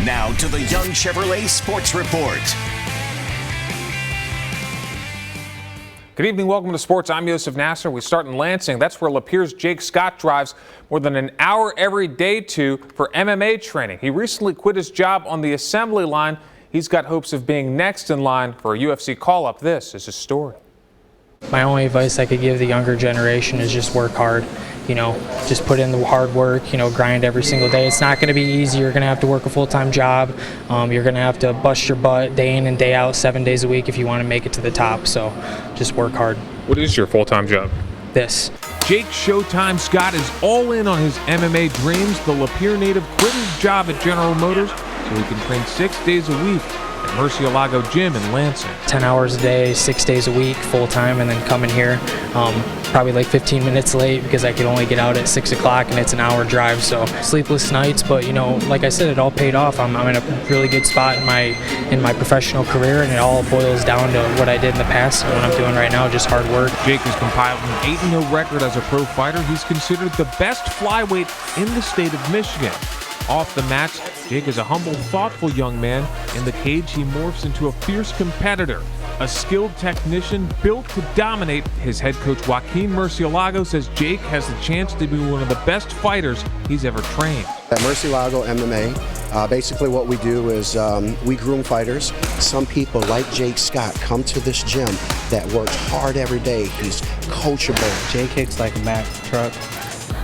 Now to the Young Chevrolet Sports Report. Good evening, welcome to sports. I'm Yosef Nasser. We start in Lansing. That's where Lapeer's Jake Scott drives more than an hour every day to for MMA training. He recently quit his job on the assembly line. He's got hopes of being next in line for a UFC call-up. This is his story. My only advice I could give the younger generation is just work hard. You know, just put in the hard work, you know, grind every single day. It's not going to be easy. You're going to have to work a full-time job. You're going to have to bust your butt day in and day out, 7 days a week if you want to make it to the top. So just work hard. What is your full-time job? This. Jake Showtime Scott is all in on his MMA dreams. The Lapeer native quit his job at General Motors so he can train 6 days a week at Murcielago Gym in Lansing. 10 hours a day, 6 days a week, full-time, and then coming here. Probably like 15 minutes late because I could only get out at 6 o'clock and it's an hour drive. So sleepless nights, but you know, like I said, it all paid off. I'm in a really good spot in my professional career, and it all boils down to what I did in the past and what I'm doing right now, just hard work. Jake has compiled an 8-0 record as a pro fighter. He's considered the best flyweight in the state of Michigan. Off the mats, Jake is a humble, thoughtful young man. In the cage, he morphs into a fierce competitor, a skilled technician built to dominate. His head coach, Joaquin Murcielago, says Jake has the chance to be one of the best fighters he's ever trained. At Murcielago MMA, basically what we do is we groom fighters. Some people, like Jake Scott, come to this gym that works hard every day. He's coachable. Jake kicks like a Mack truck.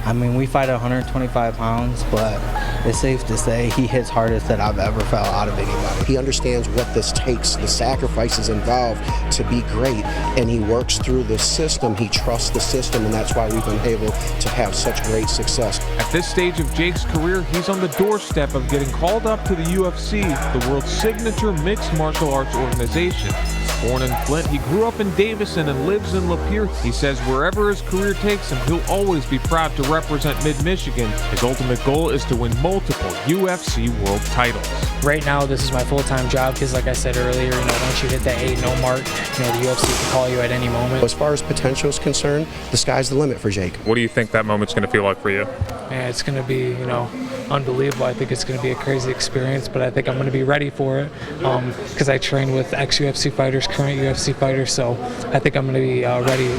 I mean, we fight at 125 pounds, but it's safe to say he hits hardest that I've ever felt out of anybody. He understands what this takes, the sacrifices involved to be great, and he works through the system. He trusts the system, and that's why we've been able to have such great success. At this stage of Jake's career, he's on the doorstep of getting called up to the UFC, the world's signature mixed martial arts organization. Born in Flint, he grew up in Davison and lives in Lapeer. He says wherever his career takes him, he'll always be proud to represent Mid-Michigan. His ultimate goal is to win multiple UFC world titles. Right now, this is my full-time job because, like I said earlier, you know, once you hit that 8-0 mark, you know, the UFC can call you at any moment. As far as potential is concerned, the sky's the limit for Jake. What do you think that moment's going to feel like for you? Man, it's going to be, you know, unbelievable. I think it's going to be a crazy experience, but I think I'm going to be ready for it because I train with ex-UFC fighters, current UFC fighters, so I think I'm going to be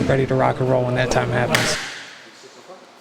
ready to rock and roll when that time happens.